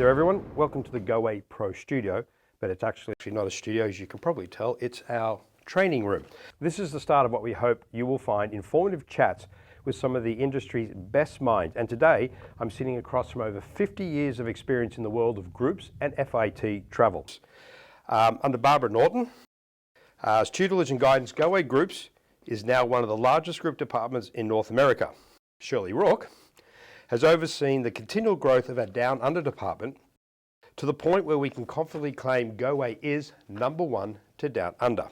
there everyone, welcome to the Goway Pro Studio, but it's actually not a studio, as you can probably tell, it's our training room. This is the start of what we hope you will find informative chats with some of the industry's best minds, and today I'm sitting across from over 50 years of experience in the world of groups and FIT travels. Under Barbara Norton, as tutelage and guidance, Goway Groups is now one of the largest group departments in North America. Shirley has overseen the continual growth of our Down Under department to the point where we can confidently claim Goway is #1 to Down Under.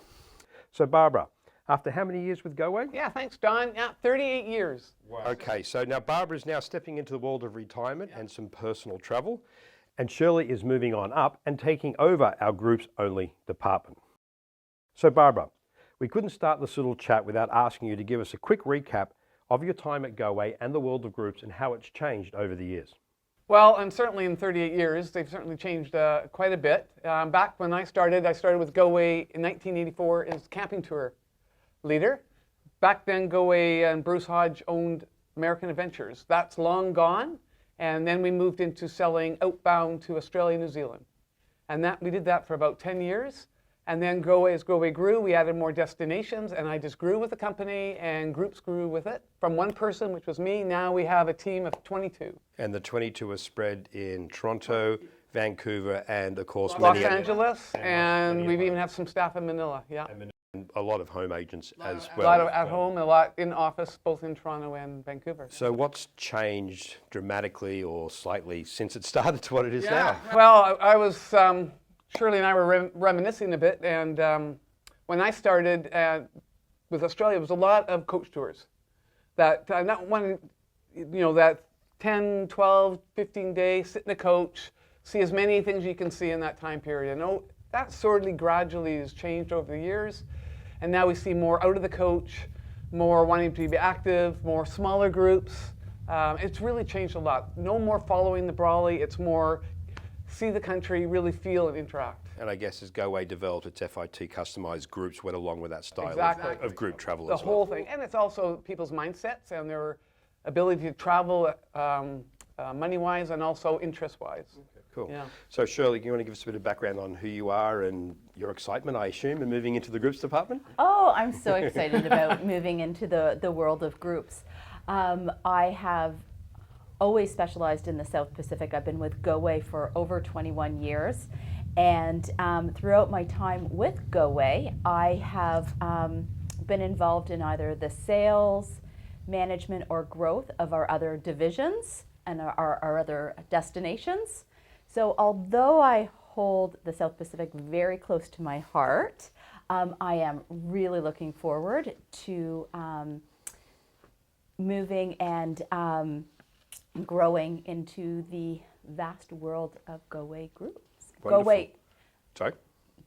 So Barbara, after how many years with Goway? Yeah, thanks Don. Yeah, 38 years. Wow. Okay, so now Barbara is now stepping into the world of retirement and some personal travel, and Shirley is moving on up and taking over our Groups Only department. So Barbara, we couldn't start this little chat without asking you to give us a quick recap of your time at Goway and the world of groups and how it's changed over the years. Well, and certainly in 38 years, they've certainly changed quite a bit. Back when I started with Goway in 1984 as camping tour leader. Back then, Goway and Bruce Hodge owned American Adventures. That's long gone, and then we moved into selling outbound to Australia and New Zealand. And we did that for about 10 years. And then as Goway grew, we added more destinations, and I just grew with the company, and groups grew with it. From one person, which was me, now we have a team of 22. And the 22 are spread in Toronto, Vancouver, and of course Los Angeles, and we even have some staff in Manila, yeah. And a lot of home agents as well. A lot of at home, a lot in office, both in Toronto and Vancouver. So what's changed dramatically or slightly since it started to what it is now? Well, I was... Shirley and I were reminiscing a bit, and when I started with Australia, it was a lot of coach tours. That not one, that 10, 12, 15 days, sit in a coach, see as many things you can see in that time period. And that gradually has changed over the years, and now we see more out of the coach, more wanting to be active, more smaller groups. It's really changed a lot. No more following the Brawley, it's more see the country, really feel and interact. And I guess as Goway developed its FIT customized groups went along with that style of group travel as well. The whole thing. And it's also people's mindsets and their ability to travel money-wise and also interest-wise. Okay, cool. Yeah. So Shirley, you want to give us a bit of background on who you are and your excitement, I assume, in moving into the groups department? Oh, I'm so excited about moving into the world of groups. I have always specialized in the South Pacific. I've been with Goway for over 21 years, and throughout my time with Goway, I have been involved in either the sales, management, or growth of our other divisions and our other destinations. So although I hold the South Pacific very close to my heart, I am really looking forward to moving and growing into the vast world of Goway Groups. Wonderful. Goway. Sorry?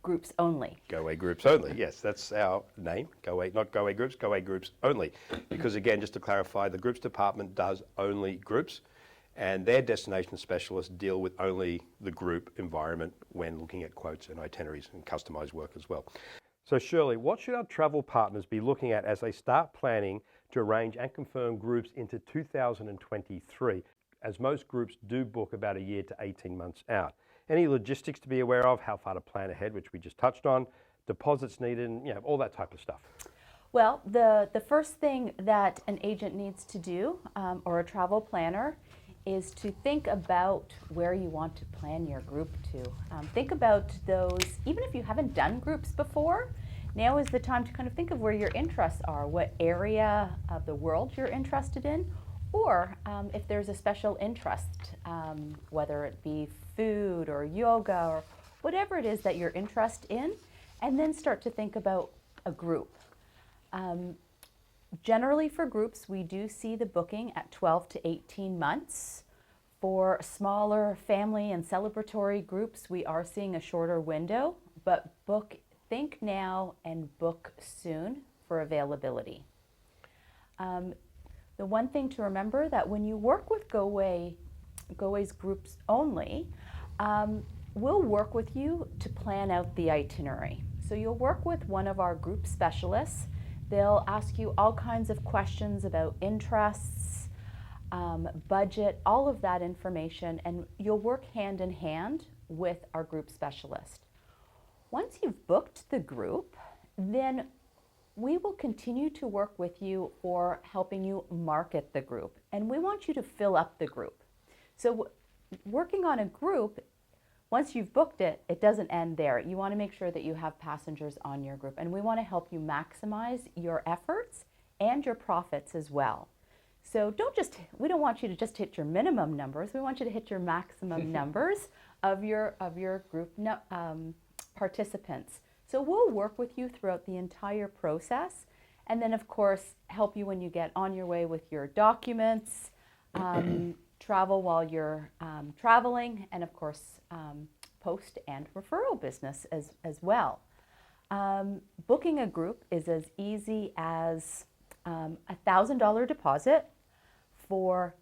Groups Only. Goway Groups Only, yes, that's our name. Goway, not Goway Groups, Goway Groups Only. Because again, just to clarify, the groups department does only groups, and their destination specialists deal with only the group environment when looking at quotes and itineraries and customized work as well. So Shirley, what should our travel partners be looking at as they start planning to arrange and confirm groups into 2023, as most groups do book about a year to 18 months out? Any logistics to be aware of, how far to plan ahead, which we just touched on, deposits needed, and all that type of stuff? Well, the first thing that an agent needs to do, or a travel planner, is to think about where you want to plan your group to. Think about those, even if you haven't done groups before, now is the time to kind of think of where your interests are, what area of the world you're interested in, or if there's a special interest, whether it be food or yoga or whatever it is that you're interested in, and then start to think about a group. Generally for groups, we do see the booking at 12 to 18 months. For smaller family and celebratory groups, we are seeing a shorter window, but think now and book soon for availability. The one thing to remember that when you work with Goway's Groups Only, we'll work with you to plan out the itinerary. So you'll work with one of our group specialists. They'll ask you all kinds of questions about interests, budget, all of that information, and you'll work hand in hand with our group specialist. Once you've booked the group, then we will continue to work with you for helping you market the group. And we want you to fill up the group. So working on a group, once you've booked it, it doesn't end there. You want to make sure that you have passengers on your group. And we want to help you maximize your efforts and your profits as well. So we don't want you to just hit your minimum numbers. We want you to hit your maximum numbers of your group participants. So we'll work with you throughout the entire process, and then of course help you when you get on your way with your documents, travel while you're traveling, and of course post and referral business as well. Booking a group is as easy as $1,000 deposit for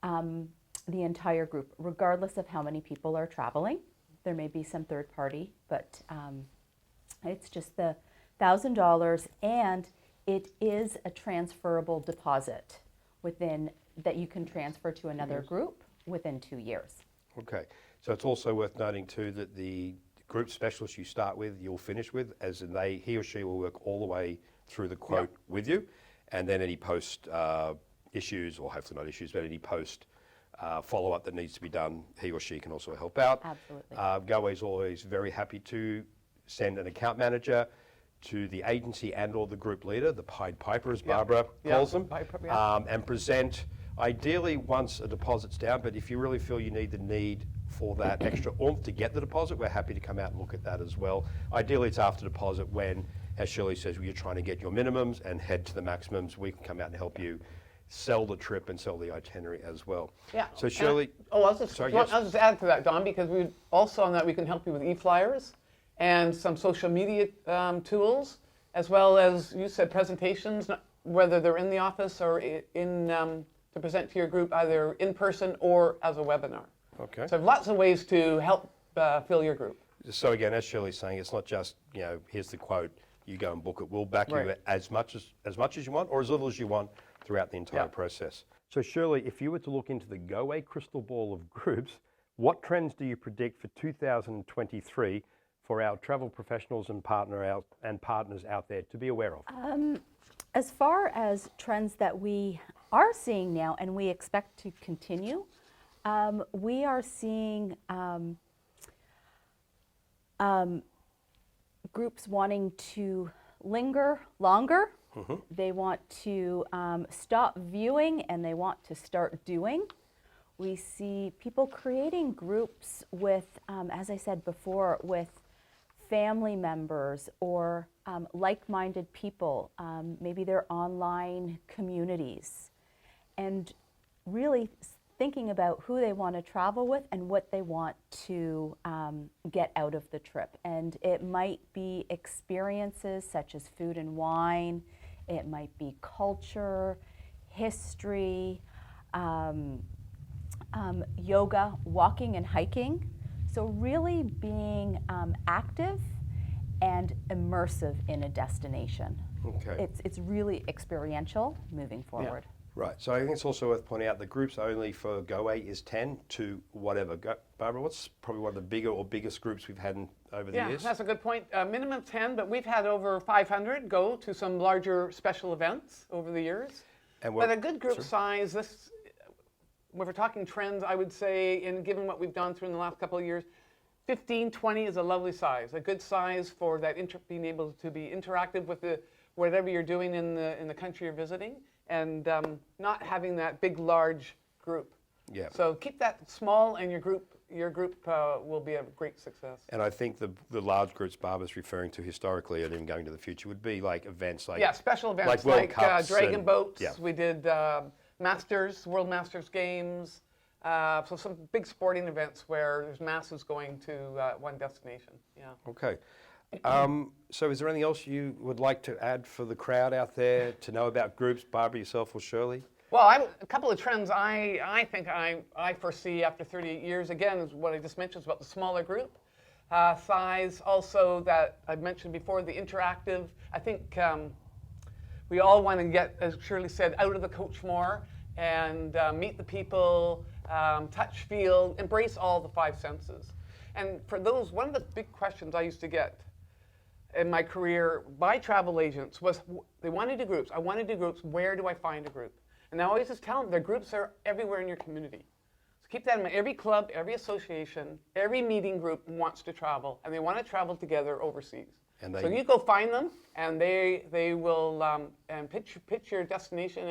the entire group, regardless of how many people are traveling. There may be some third party, but it's just the $1,000, and it is a transferable deposit that you can transfer to another group within 2 years. Okay, so it's also worth noting too that the group specialist you start with, you'll finish with, as in he or she will work all the way through the quote with you, and then any post issues, or hopefully not issues, but any post follow-up that needs to be done, he or she can also help out. Absolutely. Goway's always very happy to send an account manager to the agency and or the group leader, the Pied Piper as Barbara calls them, and present, ideally once a deposit's down, but if you really feel you need the need for that extra oomph to get the deposit, we're happy to come out and look at that as well. Ideally it's after deposit when, as Shirley says, you're trying to get your minimums and head to the maximums, we can come out and help you sell the trip and sell the itinerary as well. Yeah. So Shirley, I'll just add to that, Don, because we also on that we can help you with e-flyers and some social media tools, as well as you said presentations, whether they're in the office or to present to your group either in person or as a webinar. okay. So lots of ways to help fill your group. So again, as Shirley's saying, it's not just, here's the quote, you go and book it. We'll back you as much as you want, or as little as you want throughout the entire process. So Shirley, if you were to look into the Goway crystal ball of groups, what trends do you predict for 2023 for our travel professionals and partners out there to be aware of? As far as trends that we are seeing now and we expect to continue, we are seeing groups wanting to linger longer. Mm-hmm. They want to stop viewing and they want to start doing. We see people creating groups with, as I said before, with family members or like-minded people. Maybe they're online communities, and really thinking about who they want to travel with and what they want to get out of the trip. And it might be experiences such as food and wine, it might be culture, history, yoga, walking and hiking. So really being active and immersive in a destination. Okay. It's really experiential moving forward. Yeah. Right, so I think it's also worth pointing out the groups only for Goway is 10 to whatever. Barbara, what's probably one of the bigger or biggest groups we've had over the years? Yeah, that's a good point. Minimum 10, but we've had over 500 go to some larger special events over the years. But a good group size, if we're talking trends, I would say, given what we've gone through in the last couple of years, 15, 20 is a lovely size. A good size for that being able to be interactive with whatever you're doing in the country you're visiting, and not having that big, large group. Yeah. So keep that small, and your group will be a great success. And I think the large groups Barbara's referring to historically and even going to the future would be like events like... Yeah, special events like Dragon Boats. Yeah. We did World Masters Games. So some big sporting events where there's masses going to one destination. Yeah. Okay. So is there anything else you would like to add for the crowd out there to know about groups, Barbara, yourself, or Shirley? Well, a couple of trends I think I foresee after 38 years, again, is what I just mentioned about the smaller group size. Also, that I mentioned before, the interactive. I think we all want to get, as Shirley said, out of the coach more and meet the people, touch, feel, embrace all the 5 senses. And for those, one of the big questions I used to get in my career by travel agents was, they want to do groups. I want to do groups. Where do I find a group? And I always just tell them, their groups are everywhere in your community. So keep that in mind. Every club, every association, every meeting group wants to travel, and they want to travel together overseas. And so you go find them, and they will and pitch your destination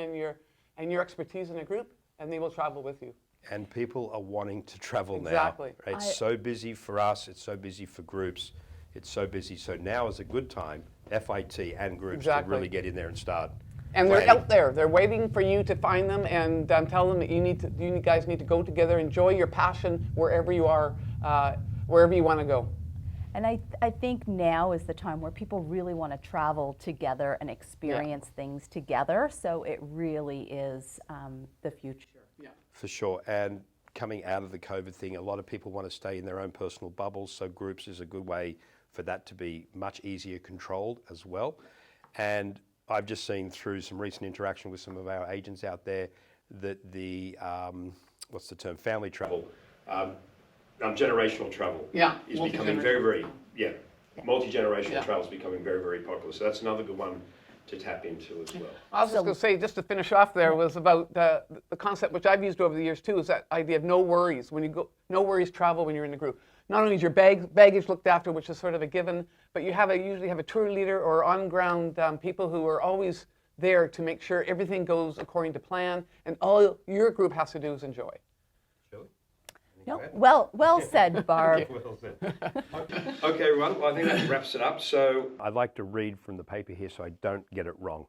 and your expertise in a group, and they will travel with you. And people are wanting to travel Exactly. now. It's so busy for us, it's so busy for groups, it's so busy. So now is a good time, FIT and groups, to really get in there and start. And they're out there. They're waiting for you to find them and tell them that you guys need to go together, enjoy your passion wherever you are, wherever you want to go. And I think now is the time where people really want to travel together and experience things together. So it really is the future. Yeah. For sure. And coming out of the COVID thing, a lot of people want to stay in their own personal bubbles. So groups is a good way for that to be much easier controlled as well. And I've just seen through some recent interaction with some of our agents out there that the, what's the term, family travel, generational travel is becoming very, multi-generational travel is becoming very, very popular. So that's another good one to tap into as well. I was just going to say, just to finish off there, was about the concept which I've used over the years too, is that idea of no worries. When you go, no worries travel when you're in the group. Not only is your baggage looked after, which is sort of a given, but you usually have a tour leader or on-ground people who are always there to make sure everything goes according to plan, and all your group has to do is enjoy. Shirley? No, well said, Barb. Well said. Okay, everyone, well, I think that wraps it up. So I'd like to read from the paper here so I don't get it wrong.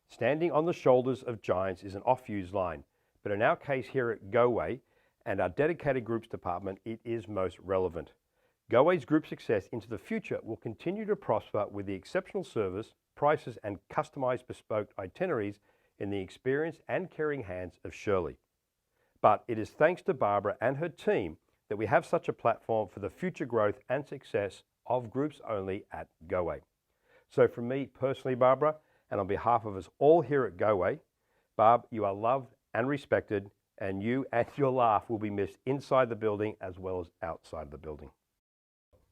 Standing on the shoulders of giants is an oft-used line, but in our case here at Goway and our dedicated groups department, it is most relevant. Goway's group success into the future will continue to prosper with the exceptional service, prices, and customized bespoke itineraries in the experienced and caring hands of Shirley. But it is thanks to Barbara and her team that we have such a platform for the future growth and success of Groups Only at Goway. So from me personally, Barbara, and on behalf of us all here at Goway, Barb, you are loved and respected, and you and your laugh will be missed inside the building as well as outside the building.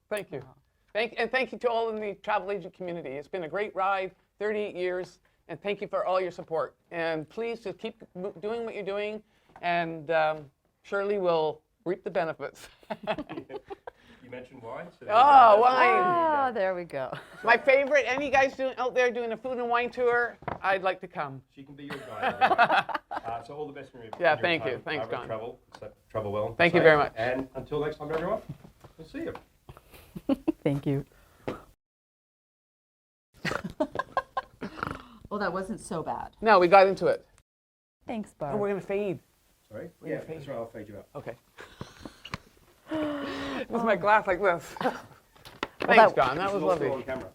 Thank you. And thank you to all in the travel agent community. It's been a great ride, 38 years, and thank you for all your support. And please just keep doing what you're doing, and Shirley will reap the benefits. You mentioned wine? So oh, wine. Ah, there we go. My favorite. Any guys out there doing a food and wine tour, I'd like to come. She can be your guide. So all the best in your Yeah, thank you. Thanks, Don. Travel well. Thank you very much. And until next time, everyone, we'll see you. Thank you. Well, that wasn't so bad. No, we got into it. Thanks, Oh, Barb. we're going to fade. Sorry? Yeah, that's right. I'll fade you out. Okay. With my glass like this. Thanks, Don. That was lovely. On camera.